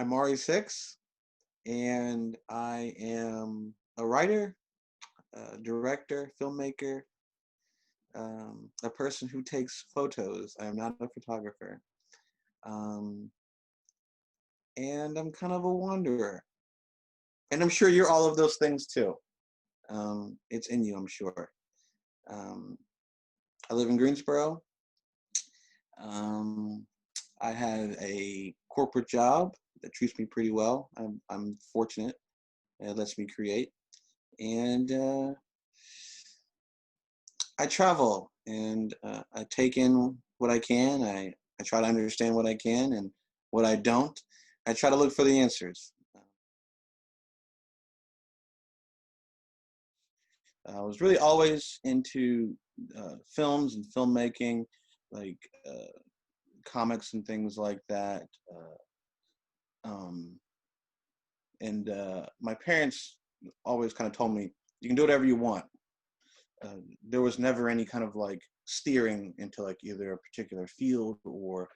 I'm Maurice Hicks, and I am a writer, director, filmmaker, a person who takes photos. I am not a photographer. Um, and I'm kind of a wanderer. And I'm sure you're all of those things too. It's in you, I'm sure. Um, I live in Greensboro. Um, I have a corporate job that treats me pretty well. I'm fortunate. It lets me create. And I travel and I take in what I can. I try to understand what I can, and what I don't, I try to look for the answers. I was really always into films and filmmaking, like comics and things like that. Um, and my parents always kind of told me, you can do whatever you want. There was never any kind of like steering into like either a particular field or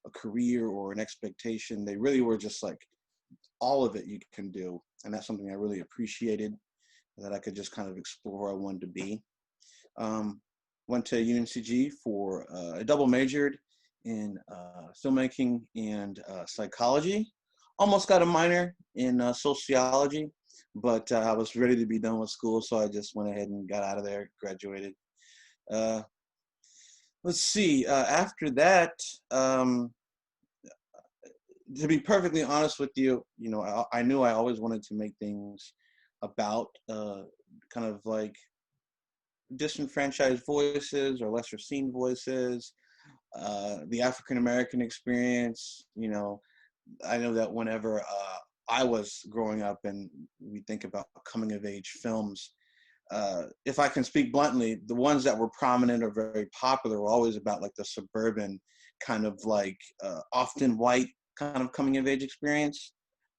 a career or an expectation. They really were just like, all of it you can do. And that's something I really appreciated, that I could just kind of explore where I wanted to be. Um, Went to UNCG for a double majored in filmmaking and psychology. Almost got a minor in sociology, but I was ready to be done with school, so I just went ahead and got out of there, graduated. Uh, let's see. After that, um, to be perfectly honest with you, I knew I always wanted to make things about kind of like disenfranchised voices or lesser seen voices, the African American experience. I know that whenever I was growing up and we think about coming of age films, if I can speak bluntly, the ones that were prominent or very popular were always about like the suburban kind of like often white kind of coming of age experience.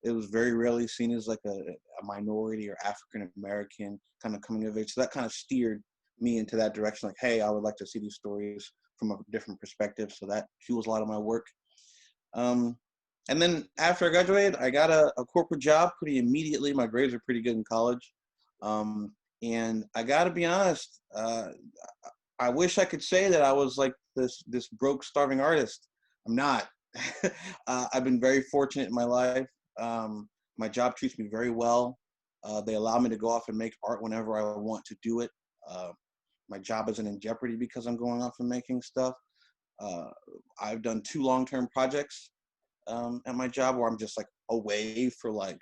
It was very rarely seen as like a minority or African American kind of coming of age. So that kind of steered me into that direction. Like, hey, I would like to see these stories from a different perspective. So that fuels a lot of my work. And then after I graduated, I got a corporate job pretty immediately. My grades were pretty good in college. And I got to be honest, I wish I could say that I was like this broke, starving artist. I'm not. I've been very fortunate in my life. My job treats me very well. They allow me to go off and make art whenever I want to do it. My job isn't in jeopardy because I'm going off and making stuff. I've done 2 long-term projects at my job where I'm just like away for like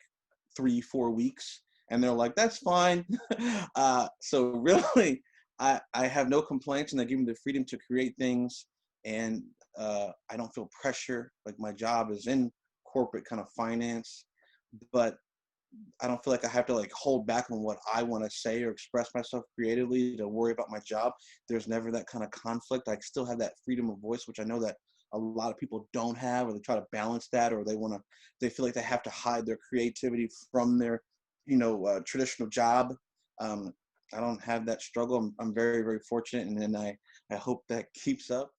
3-4 weeks, and they're like, that's fine. So really, I have no complaints, and they give me the freedom to create things, and I don't feel pressure. Like, my job is in corporate kind of finance, but I don't feel like I have to like hold back on what I want to say or express myself creatively to worry about my job. There's never that kind of conflict. I still have that freedom of voice, which I know that a lot of people don't have, or they try to balance that, or they feel like they have to hide their creativity from their, traditional job. Um, I don't have that struggle. I'm very, very fortunate, and then I hope that keeps up.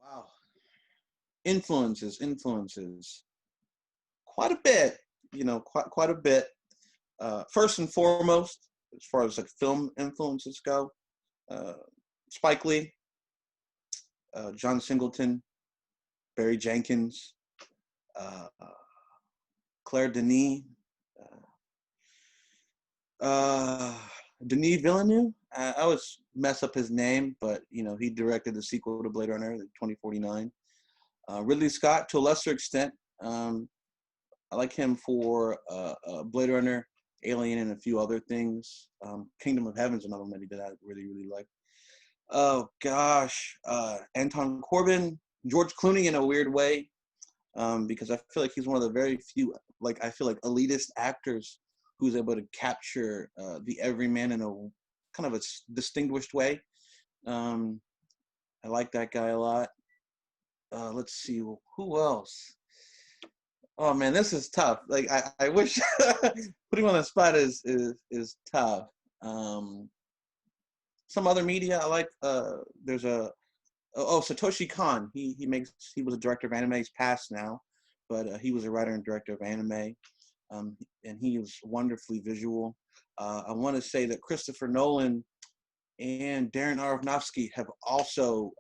Wow. Influences. Quite a bit, quite a bit. First and foremost, as far as like film influences go, uh, Spike Lee, John Singleton, Barry Jenkins, uh, Claire Denis, uh, Denis Villeneuve. I always mess up his name, but he directed the sequel to Blade Runner, 2049. Ridley Scott, to a lesser extent. I like him for Blade Runner, Alien, and a few other things. Kingdom of Heaven's another one that he did I really, really like. Oh gosh, Anton Corbijn, George Clooney in a weird way, because I feel like he's one of the very few, like, I feel like elitist actors who's able to capture the everyman in a kind of a distinguished way. I like that guy a lot. Let's see, who else? Oh man, this is tough. Like, I wish putting him on the spot is tough. Some other media I like. There's a Satoshi Kon. He was a director of anime. He's passed now, but he was a writer and director of anime, and he was wonderfully visual. I want to say that Christopher Nolan and Darren Aronofsky have also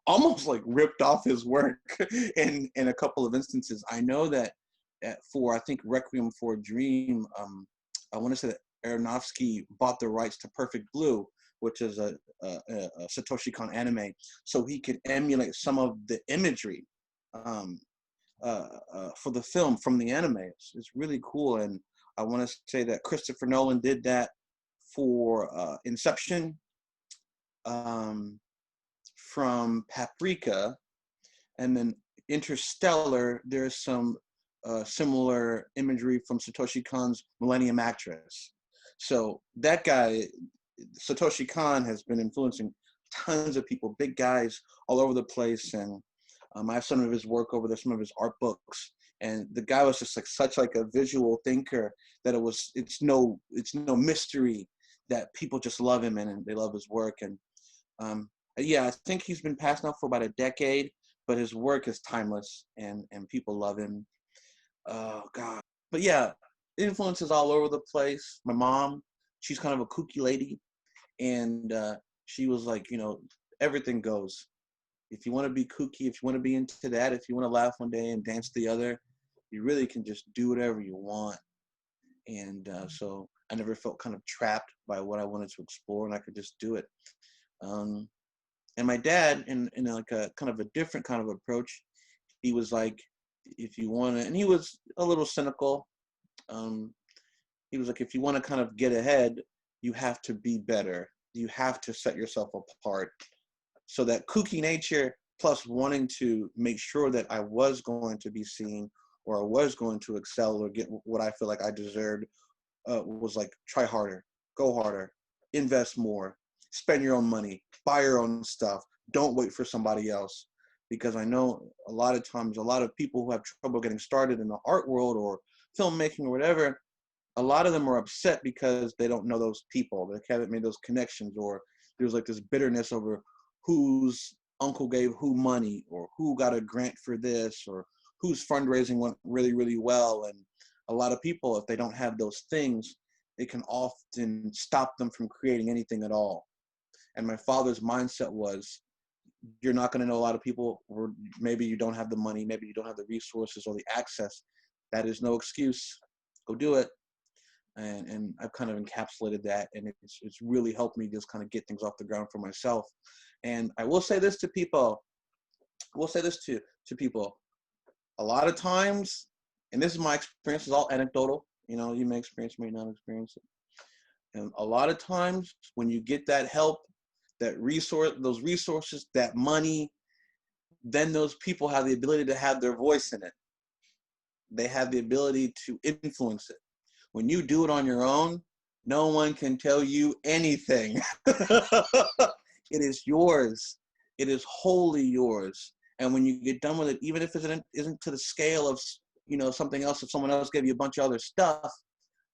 almost like ripped off his work in a couple of instances. I know that for, I think, Requiem for a Dream, I want to say that Aronofsky bought the rights to Perfect Blue, which is a Satoshi Kon anime, so he could emulate some of the imagery for the film from the anime. It's really cool, and I want to say that Christopher Nolan did that for Inception, from Paprika, and then Interstellar. There's some similar imagery from Satoshi Kon's Millennium Actress. So that guy, Satoshi Kon, has been influencing tons of people, big guys all over the place. And I have some of his work over there, some of his art books. And the guy was just like such like a visual thinker that it's no mystery that people just love him and they love his work. And yeah, I think he's been passed now for about a decade, but his work is timeless and people love him. Oh God. But yeah, influences all over the place. My mom, she's kind of a kooky lady, and she was like, everything goes. If you want to be kooky, if you want to be into that, if you want to laugh one day and dance the other, you really can just do whatever you want. And so I never felt kind of trapped by what I wanted to explore, and I could just do it. And my dad, in like a kind of a different kind of approach, he was like, if you want to, and he was a little cynical. He was like, if you want to kind of get ahead, you have to be better. You have to set yourself apart. So that kooky nature plus wanting to make sure that I was going to be seen or I was going to excel or get what I feel like I deserved was like, try harder, go harder, invest more, spend your own money, buy your own stuff. Don't wait for somebody else. Because I know a lot of times, a lot of people who have trouble getting started in the art world or filmmaking or whatever, a lot of them are upset because they don't know those people. They haven't made those connections, or there's like this bitterness over whose uncle gave who money, or who got a grant for this, or whose fundraising went really, really well. And a lot of people, if they don't have those things, it can often stop them from creating anything at all. And my father's mindset was, you're not going to know a lot of people, or maybe you don't have the money, maybe you don't have the resources or the access. That is no excuse. Go do it. And I've kind of encapsulated that, and it's really helped me just kind of get things off the ground for myself. And I will say this to people. A lot of times, and this is my experience, is all anecdotal. You may experience, may not experience it. And a lot of times when you get that help, that resource, those resources, that money, then those people have the ability to have their voice in it. They have the ability to influence it. When you do it on your own, no one can tell you anything. It is yours. It is wholly yours. And when you get done with it, even if it isn't to the scale of, something else, if someone else gave you a bunch of other stuff,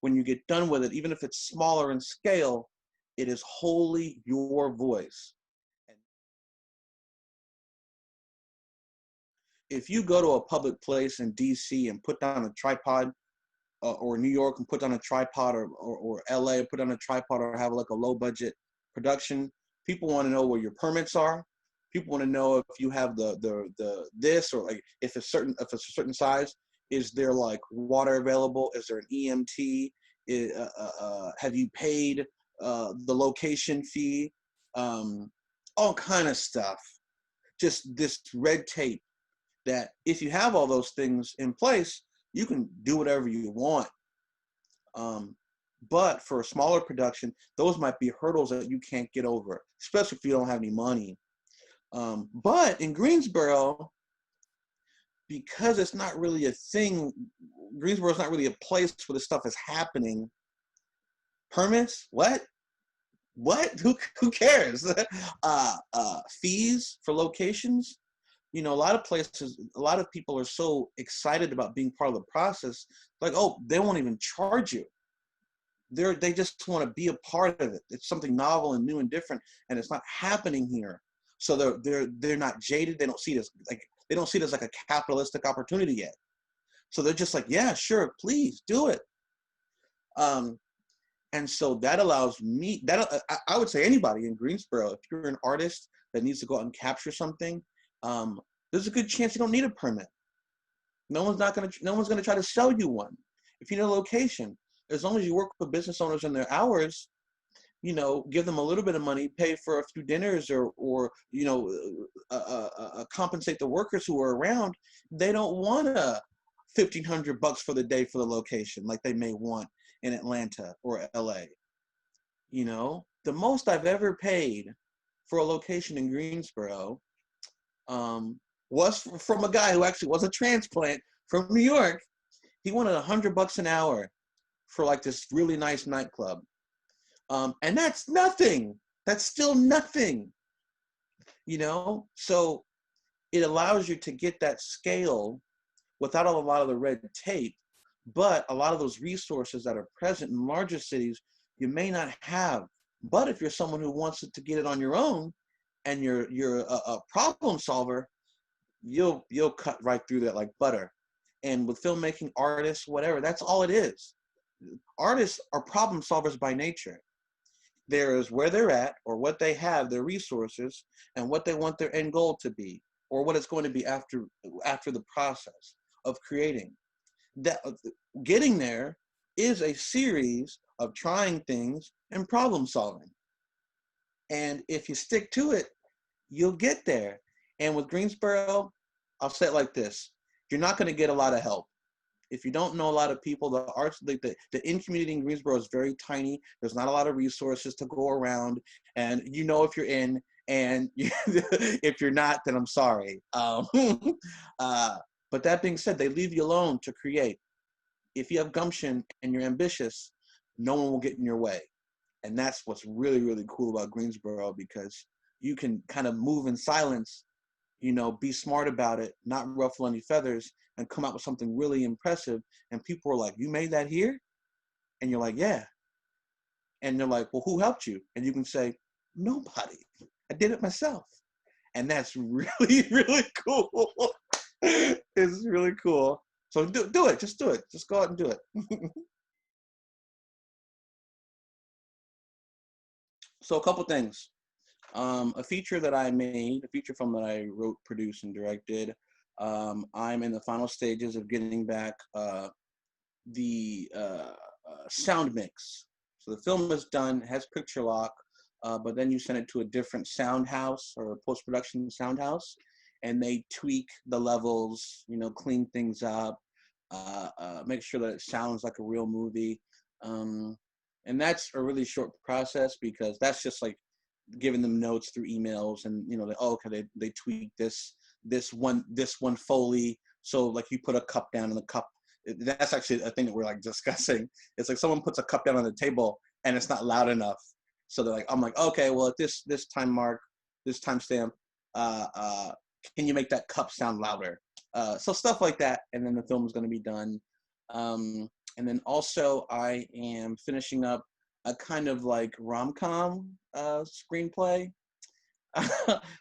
when you get done with it, even if it's smaller in scale, it is wholly your voice. If you go to a public place in DC and put down a tripod, or New York and put down a tripod, or LA and put down a tripod, or have like a low budget production, people want to know where your permits are. People want to know if you have the this, or like if it's a certain size, is there like water available? Is there an EMT? Have you paid the location fee? All kind of stuff. Just this red tape that if you have all those things in place, you can do whatever you want. But for a smaller production, those might be hurdles that you can't get over, especially if you don't have any money. But in Greensboro, because it's not really a thing, Greensboro is not really a place where this stuff is happening. Permits? What? Who cares? Fees for locations? A lot of places, a lot of people are so excited about being part of the process, like, oh, they won't even charge you. They just want to be a part of it. It's something novel and new and different, and it's not happening here. So they're not jaded. They don't see it as like a capitalistic opportunity yet. So they're just like, yeah, sure, please do it. And so that allows me, I would say anybody in Greensboro, if you're an artist that needs to go out and capture something, there's a good chance you don't need a permit. No one's gonna try to sell you one. If you need a location, as long as you work with business owners in their hours, give them a little bit of money, pay for a few dinners, or compensate the workers who are around. They don't want $1,500 for the day for the location like they may want in Atlanta or LA. The most I've ever paid for a location in Greensboro was from a guy who actually was a transplant from New York. He wanted $100 an hour for like this really nice nightclub. And that's nothing. That's still nothing, So it allows you to get that scale without a lot of the red tape, but a lot of those resources that are present in larger cities, you may not have. But if you're someone who wants to get it on your own, and you're a problem solver, you'll cut right through that like butter. And with filmmaking, artists, whatever, that's all it is. Artists are problem solvers by nature. There is where they're at, or what they have, their resources, and what they want their end goal to be, or what it's going to be after the process of creating. That getting there is a series of trying things and problem solving. And if you stick to it, you'll get there. And with Greensboro, I'll say it like this: you're not going to get a lot of help. If you don't know a lot of people, the arts, the in community in Greensboro is very tiny. There's not a lot of resources to go around, and if you're in, and if you're not, then I'm sorry. But that being said, they leave you alone to create. If you have gumption and you're ambitious, no one will get in your way. And that's what's really, really cool about Greensboro, because you can kind of move in silence, be smart about it, not ruffle any feathers, and come out with something really impressive. And people are like, you made that here? And you're like, yeah. And they're like, well, who helped you? And you can say, nobody. I did it myself. And that's really, really cool. It's really cool. So do it. Just do it. Just go out and do it. So a couple things. A feature that I made, a feature film that I wrote, produced, and directed. I'm in the final stages of getting back the sound mix. So the film is done, has picture lock, but then you send it to a different sound house or a post-production sound house, and they tweak the levels, clean things up, make sure that it sounds like a real movie. And that's a really short process, because that's just like giving them notes through emails, and they tweak this one Foley. So like you put a cup down, and the cup, that's actually a thing that we're like discussing. It's like someone puts a cup down on the table and it's not loud enough. So they're like, I'm like, okay, well at this time mark, this timestamp, can you make that cup sound louder? So stuff like that, and then the film is going to be done. And then also I am finishing up a kind of like rom-com screenplay,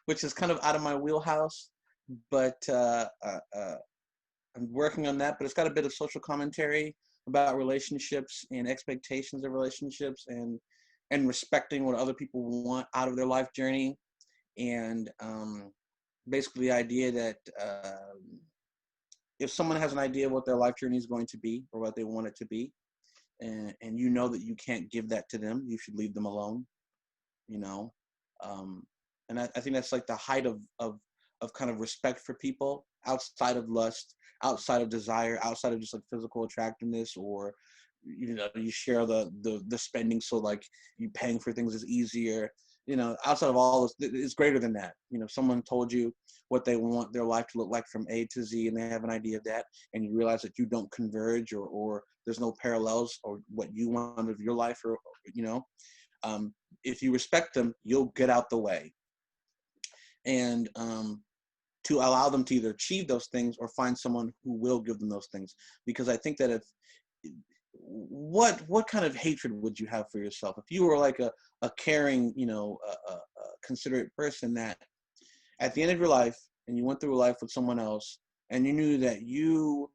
which is kind of out of my wheelhouse, but I'm working on that. But it's got a bit of social commentary about relationships and expectations of relationships, and respecting what other people want out of their life journey, and basically the idea that if someone has an idea of what their life journey is going to be, or what they want it to be, and that you can't give that to them, you should leave them alone, and I think that's like the height of kind of respect for people, outside of lust, outside of desire, outside of just like physical attractiveness, or you share the spending, so like you paying for things is easier. Outside of all this, it's greater than that. Someone told you what they want their life to look like from A to Z, and they have an idea of that, and you realize that you don't converge, or there's no parallels, or what you want of your life, or if you respect them, you'll get out the way, and to allow them to either achieve those things or find someone who will give them those things. Because I think that if what kind of hatred would you have for yourself if you were like a caring, considerate person that at the end of your life, and you went through life with someone else, and you knew that you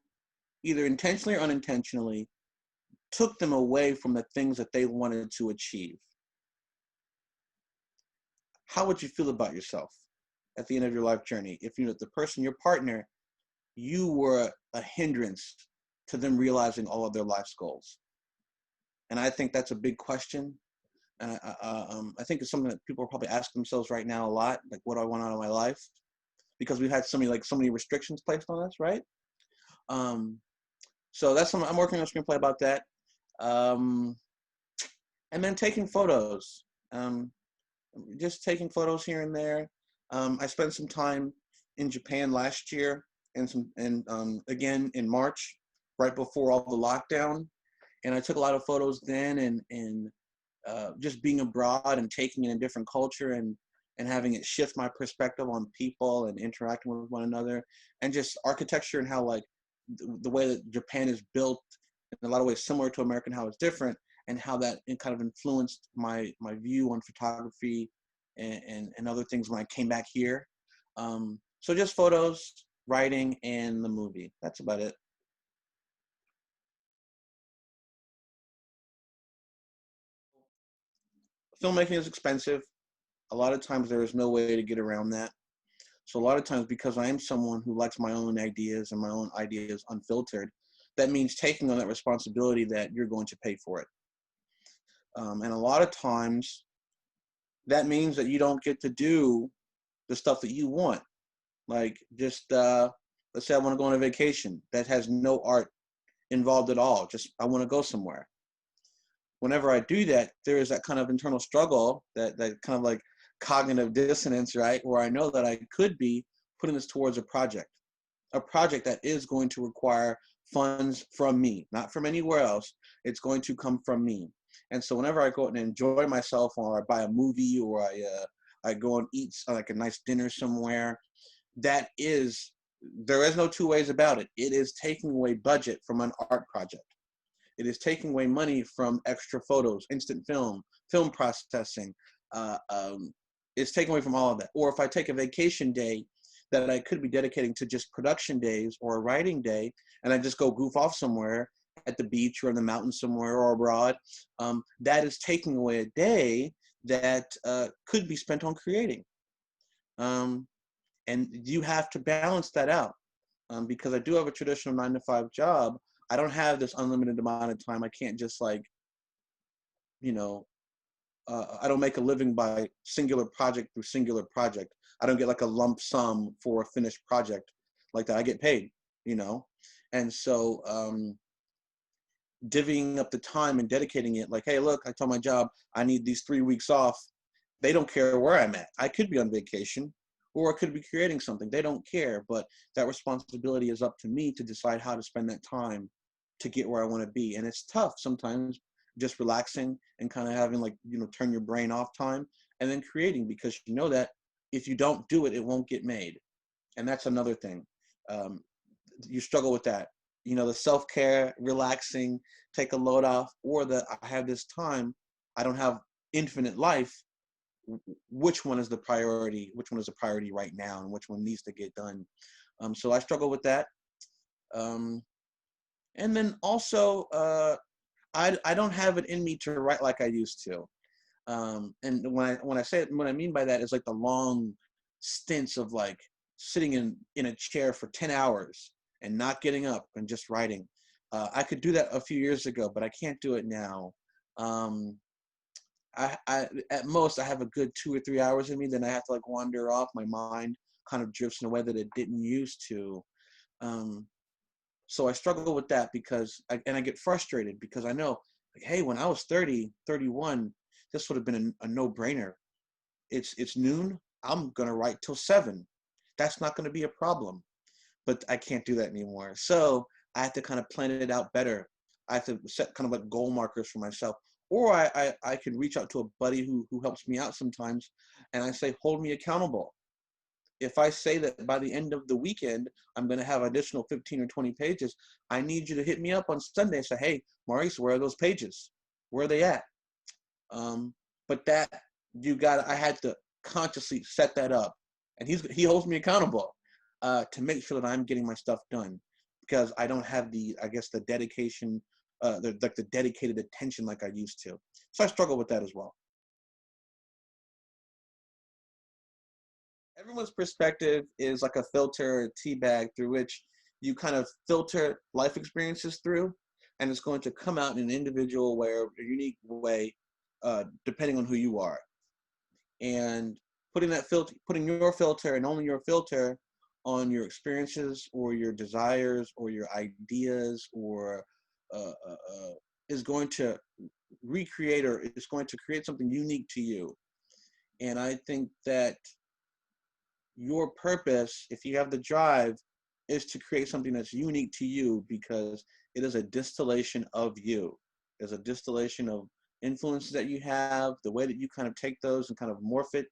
either intentionally or unintentionally took them away from the things that they wanted to achieve, how would you feel about yourself at the end of your life journey if you know the person, your partner, you were a hindrance to them realizing all of their life's goals? And I think that's a big question. And I think it's something that people are probably asking themselves right now a lot, like, what do I want out of my life? Because we've had so many restrictions placed on us, right? So that's something I'm working on a screenplay about that. And then taking photos, just taking photos here and there. I spent some time in Japan last year, and again in March, right before all the lockdown, and I took a lot of photos then, and just being abroad and taking in a different culture and having it shift my perspective on people and interacting with one another, and just architecture and how, like, the way that Japan is built in a lot of ways similar to American, how it's different, and how that kind of influenced my view on photography and other things when I came back here. So just photos, writing, and the movie. That's about it. Filmmaking is expensive. A lot of times there is no way to get around that. So a lot of times, because I am someone who likes my own ideas and my own ideas unfiltered, that means taking on that responsibility that you're going to pay for it. And a lot of times that means that you don't get to do the stuff that you want. Like, just let's say I want to go on a vacation that has no art involved at all. Just, I want to go somewhere. Whenever I do that, there is that kind of internal struggle, that kind of like cognitive dissonance, right? Where I know that I could be putting this towards a project that is going to require funds from me, not from anywhere else. It's going to come from me. And so whenever I go out and enjoy myself, or I buy a movie, or I go and eat like a nice dinner somewhere, there is no two ways about it. It is taking away budget from an art project. It is taking away money from extra photos, instant film processing. It's taking away from all of that. Or if I take a vacation day that I could be dedicating to just production days or a writing day, and I just go goof off somewhere at the beach or in the mountains somewhere or abroad, that is taking away a day that could be spent on creating. And you have to balance that out, because I do have a traditional 9-to-5 job. I don't have this unlimited amount of time. I can't just, like, I don't make a living by singular project through singular project. I don't get like a lump sum for a finished project like that. I get paid, and so divvying up the time and dedicating it, like, hey, look, I tell my job I need these 3 weeks off. They don't care where I'm at. I could be on vacation, or I could be creating something. They don't care, but that responsibility is up to me to decide how to spend that time to get where I want to be. And it's tough sometimes, just relaxing and kind of having, like, turn your brain off time, and then creating, because you know that if you don't do it, it won't get made. And that's another thing. You struggle with that. The self-care, relaxing, take a load off, or I have this time, I don't have infinite life. Which one is the priority? Which one is the priority right now, and which one needs to get done? So I struggle with that. And then also, I don't have it in me to write like I used to. And what I mean by that is, like, the long stints of, like, sitting in a chair for 10 hours and not getting up and just writing. I could do that a few years ago, but I can't do it now. I at most I have a good 2 or 3 hours in me, then I have to, like, wander off. My mind kind of drifts in a way that it didn't used to. So I struggle with that, because I get frustrated, because I know, like, hey, when I was 30, 31, this would have been a no-brainer. It's noon. I'm gonna write till 7. That's not gonna be a problem. But I can't do that anymore. So I have to kind of plan it out better. I have to set kind of like goal markers for myself. Or I can reach out to a buddy who helps me out sometimes, and I say, hold me accountable. If I say that by the end of the weekend, I'm going to have additional 15 or 20 pages, I need you to hit me up on Sunday and say, hey, Maurice, where are those pages? Where are they at? But I had to consciously set that up and he holds me accountable to make sure that I'm getting my stuff done, because I don't have the, I guess, the dedication, the dedicated attention like I used to. So I struggle with that as well. Everyone's perspective is like a filter, a tea bag through which you kind of filter life experiences through, and it's going to come out in an individual way or a unique way, depending on who you are. And putting that filter, putting your filter and only your filter on your experiences or your desires or your ideas, or uh, uh, uh, is going to recreate, or is going to create something unique to you. And I think that your purpose, if you have the drive, is to create something that's unique to you, because it is a distillation of you. There's a distillation of influences that you have, the way that you kind of take those and kind of morph it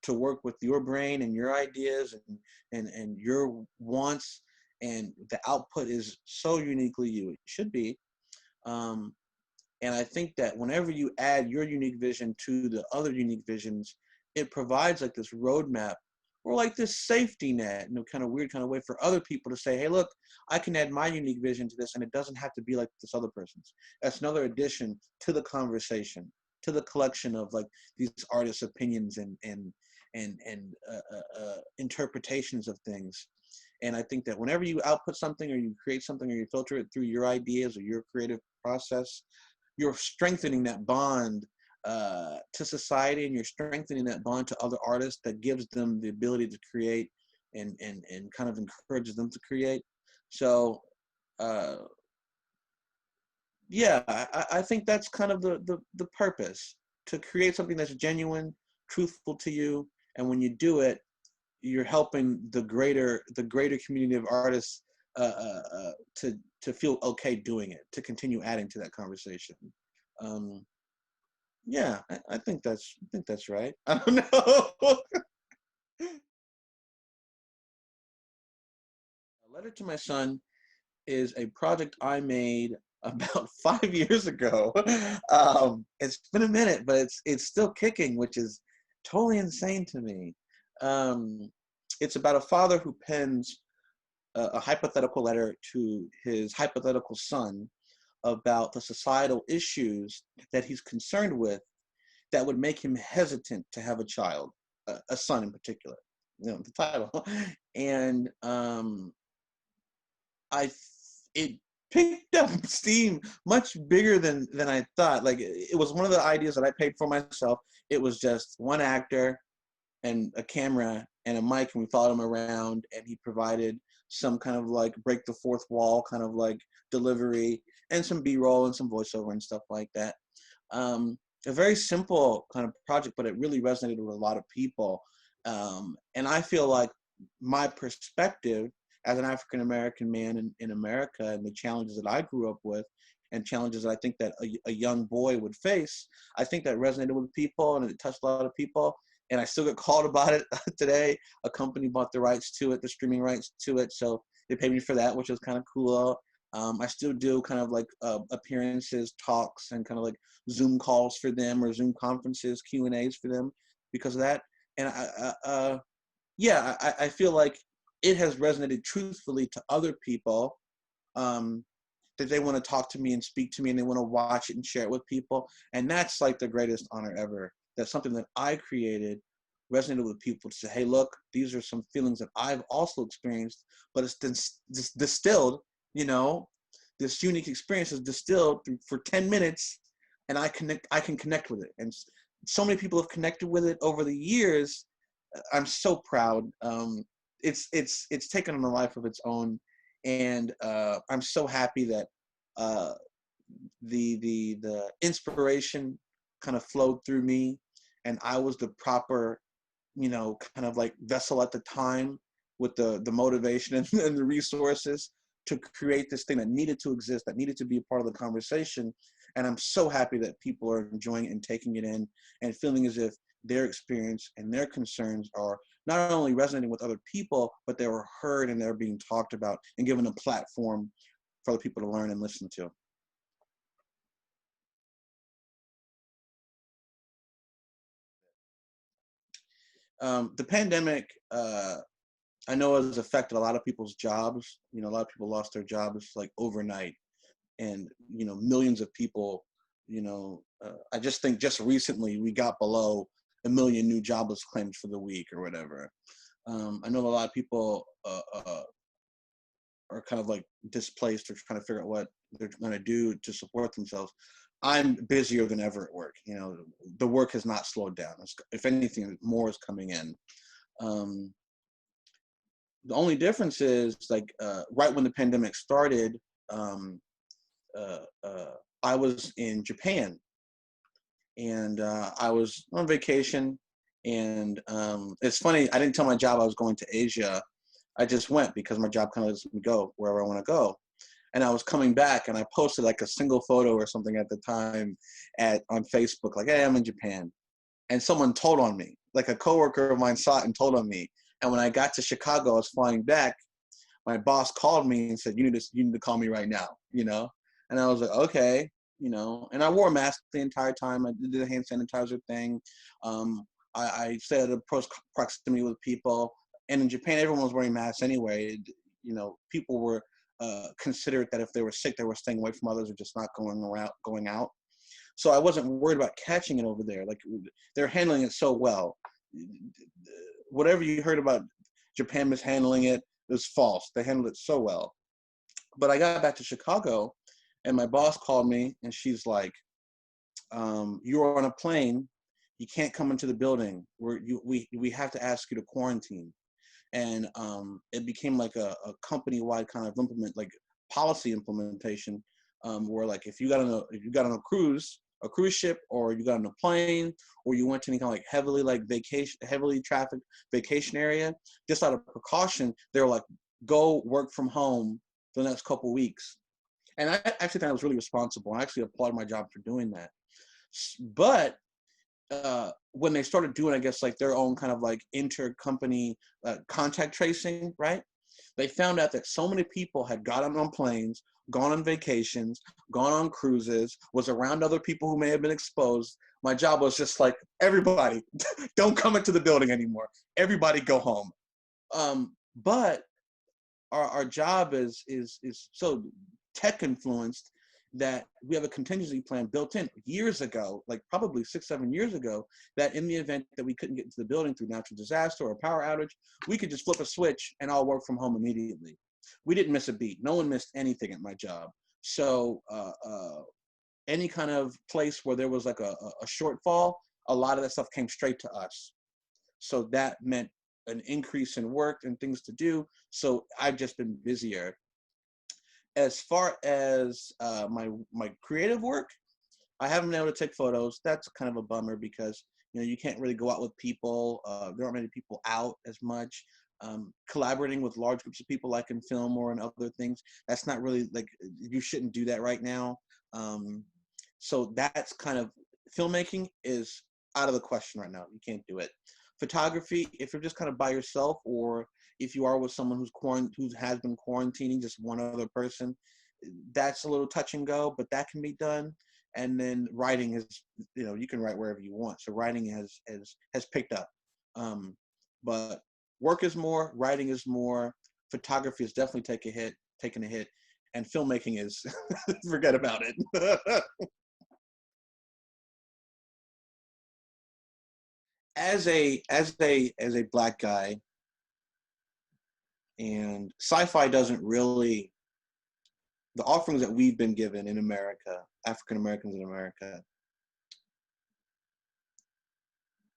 to work with your brain and your ideas and your wants, and the output is so uniquely you. It should be. Um, and I think that whenever you add your unique vision to the other unique visions, it provides like this roadmap, or like this safety net in a kind of weird kind of way for other people to say, hey, look, I can add my unique vision to this, and it doesn't have to be like this other person's. That's another addition to the conversation, to the collection of like these artists' opinions and interpretations of things. And I think that whenever you output something, or you create something, or you filter it through your ideas or your creative process, you're strengthening that bond to society, and you're strengthening that bond to other artists that gives them the ability to create and kind of encourages them to create. So uh, yeah, I think that's kind of the purpose, to create something that's genuine, truthful to you, and when you do it, you're helping the greater community of artists to feel okay doing it, to continue adding to that conversation. Um, yeah, I think that's right. I don't know. A Letter to My Son is a project I made about 5 years ago. It's been a minute, but it's still kicking, which is totally insane to me. Um, it's about a father who pens a hypothetical letter to his hypothetical son about the societal issues that he's concerned with that would make him hesitant to have a child, a son in particular. You know, the title. And I it picked up steam much bigger than I thought. Like it was one of the ideas that I paid for myself. It was just one actor and a camera and a mic, and we followed him around, and he provided some kind of like break the fourth wall kind of like delivery, and some B-roll and some voiceover and stuff like that. A very simple kind of project, but it really resonated with a lot of people. And I feel like my perspective as an African American man in America, and the challenges that I grew up with, and challenges that I think that a young boy would face, I think that resonated with people, and it touched a lot of people. And I still get called about it today. A company bought the rights to it, the streaming rights to it, so they paid me for that, which was kind of cool. I still do kind of like appearances, talks, and kind of like Zoom calls for them, or Zoom conferences, Q&As for them because of that. And yeah, I feel like it has resonated truthfully to other people, um, that they want to talk to me and speak to me, and they want to watch it and share it with people. And that's like the greatest honor ever. That's something that I created resonated with people to say, hey, look, these are some feelings that I've also experienced, but it's distilled, you know, this unique experience is distilled for 10 minutes, and I can connect with it. And so many people have connected with it over the years. I'm so proud. It's taken on a life of its own, and I'm so happy that uh, the inspiration kind of flowed through me, and I was the proper, kind of like vessel at the time, with the motivation and the resources to create this thing that needed to exist, that needed to be a part of the conversation. And I'm so happy that people are enjoying it and taking it in, and feeling as if their experience and their concerns are not only resonating with other people, but they were heard and they're being talked about and given a platform for other people to learn and listen to. The pandemic, I know has affected a lot of people's jobs. You know, a lot of people lost their jobs like overnight, and you know, millions of people. You know, I just think just recently we got below 1 million new jobless claims for the week or whatever. I know a lot of people are kind of like displaced or trying to figure out what they're going to do to support themselves. I'm busier than ever at work. You know, the work has not slowed down. If anything, more is coming in. Um, the only difference is like right when the pandemic started, um, uh, uh, I was in Japan, and I was on vacation. And it's funny, I didn't tell my job I was going to Asia. I just went because my job kind of lets me go wherever I want to go. And I was coming back, and I posted like a single photo or something at the time on Facebook, like, "Hey, I'm in Japan." And someone told on me, like a coworker of mine saw it and told on me. And when I got to Chicago, I was flying back. My boss called me and said, you need to call me right now, you know? And I was like, okay, you know, and I wore a mask the entire time. I did the hand sanitizer thing. I stayed at a close proximity with people. And in Japan, everyone was wearing masks anyway. You know, people were considerate that if they were sick, they were staying away from others or just not going out. So I wasn't worried about catching it over there. Like, they're handling it so well. Whatever you heard about Japan mishandling it is false. They handled it so well. But I got back to Chicago, and my boss called me, and she's like, "You're on a plane. You can't come into the building. We have to ask you to quarantine." And it became like a company-wide kind of policy implementation, where like if you got on a cruise ship, or you got on a plane, or you went to any kind of like heavily trafficked vacation area, just out of precaution, they're like, go work from home for the next couple weeks. And I actually think I was really responsible. I actually applaud my job for doing that. But when they started doing, I guess, like their own kind of like intercompany contact tracing, right? They found out that so many people had gotten on planes, gone on vacations, gone on cruises, was around other people who may have been exposed. My job was just like, everybody, don't come into the building anymore. Everybody go home. But our job is so tech influenced that we have a contingency plan built in years ago, like probably 6-7 years ago, that in the event that we couldn't get into the building through natural disaster or power outage, we could just flip a switch and all work from home immediately. We didn't miss a beat. No one missed anything at my job. So any kind of place where there was like a shortfall, a lot of that stuff came straight to us. So that meant an increase in work and things to do. So I've just been busier. As far as my creative work, I haven't been able to take photos. That's kind of a bummer because you can't really go out with people. There aren't many people out as much. Collaborating with large groups of people like in film or in other things, that's not really like, you shouldn't do that right now. So that's kind of, filmmaking is out of the question right now. You can't do it. Photography, if you're just kind of by yourself, or if you are with someone who has been quarantining, just one other person, that's a little touch and go, but that can be done. And then writing is, you can write wherever you want. So writing has picked up. But work is more, writing is more, photography is definitely taking a hit, and filmmaking is forget about it. As a black guy, and sci-fi doesn't really, the offerings that we've been given in America, African Americans in America,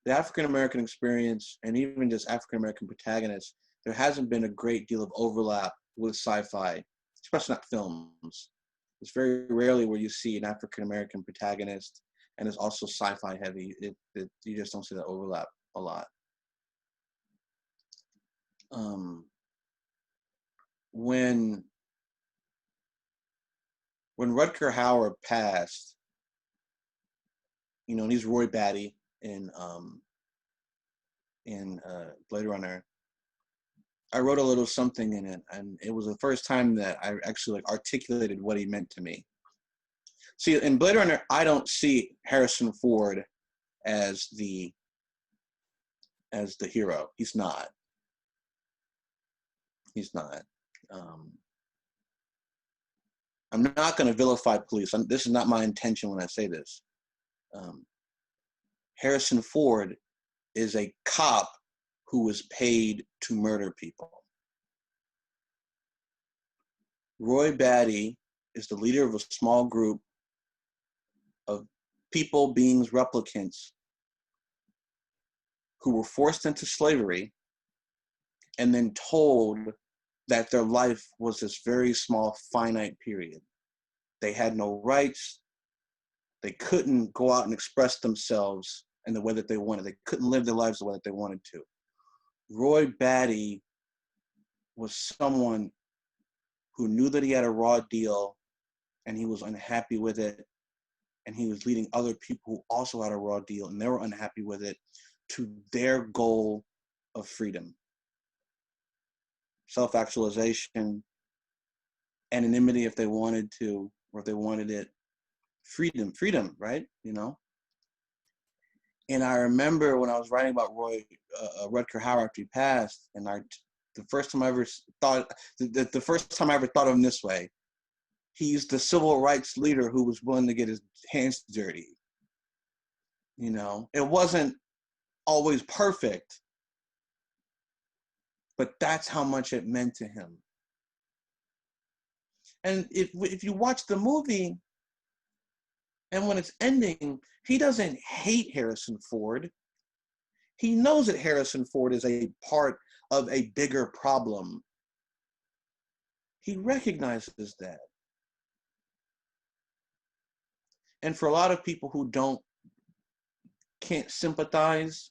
the African American experience, and even just African American protagonists, there hasn't been a great deal of overlap with sci-fi, especially not films. It's very rarely where you see an African American protagonist and it's also sci-fi heavy. You just don't see that overlap a lot. When Rutger Hauer passed, and he's Roy Batty in Blade Runner, I wrote a little something in it, and it was the first time that I actually articulated what he meant to me. See, in Blade Runner, I don't see Harrison Ford as the as the hero. He's not. He's not. I'm not going to vilify police. This is not my intention when I say this. Harrison Ford is a cop who was paid to murder people. Roy Batty is the leader of a small group of people, beings, replicants who were forced into slavery and then told that their life was this very small, finite period. They had no rights. They couldn't go out and express themselves in the way that they wanted. They couldn't live their lives the way that they wanted to. Roy Batty was someone who knew that he had a raw deal and he was unhappy with it. And he was leading other people who also had a raw deal and they were unhappy with it to their goal of freedom, self-actualization, anonymity if they wanted to, or if they wanted it, freedom, right? You know? And I remember when I was writing about Roy Rutger Hauer after he passed, and the first time I ever thought of him this way, he's the civil rights leader who was willing to get his hands dirty. You know, it wasn't always perfect, but that's how much it meant to him. And if you watch the movie, and when it's ending, he doesn't hate Harrison Ford. He knows that Harrison Ford is a part of a bigger problem. He recognizes that. And for a lot of people who can't sympathize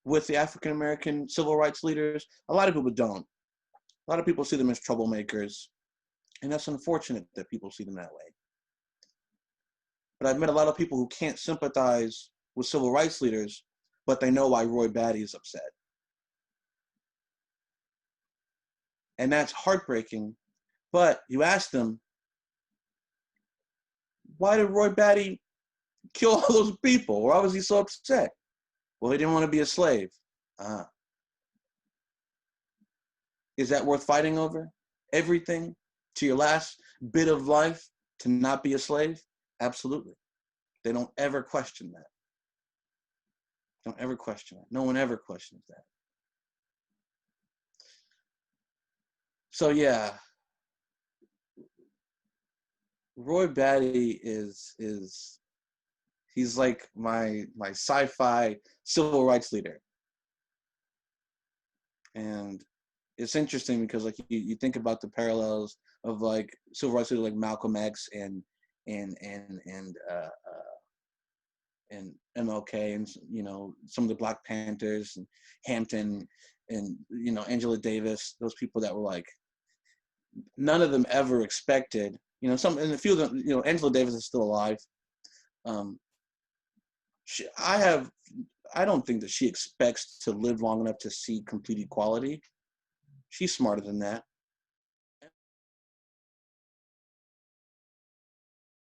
with the African-American civil rights leaders, a lot of people don't. A lot of people see them as troublemakers, and that's unfortunate that people see them that way. But I've met a lot of people who can't sympathize with civil rights leaders, but they know why Roy Batty is upset. And that's heartbreaking. But you ask them, why did Roy Batty kill all those people? Why was he so upset? Well, he didn't want to be a slave. Is that worth fighting over? Everything to your last bit of life to not be a slave? Absolutely. They don't ever question that. Don't ever question it. No one ever questions that. So yeah, Roy Batty he's like my sci-fi civil rights leader. And it's interesting because like you think about the parallels of like civil rights leaders like Malcolm X and MLK and you know some of the Black Panthers and Hampton and you know Angela Davis, those people that were like none of them ever expected, you know, some, and a few of them, you know, Angela Davis is still alive. I don't think that she expects to live long enough to see complete equality. She's smarter than that.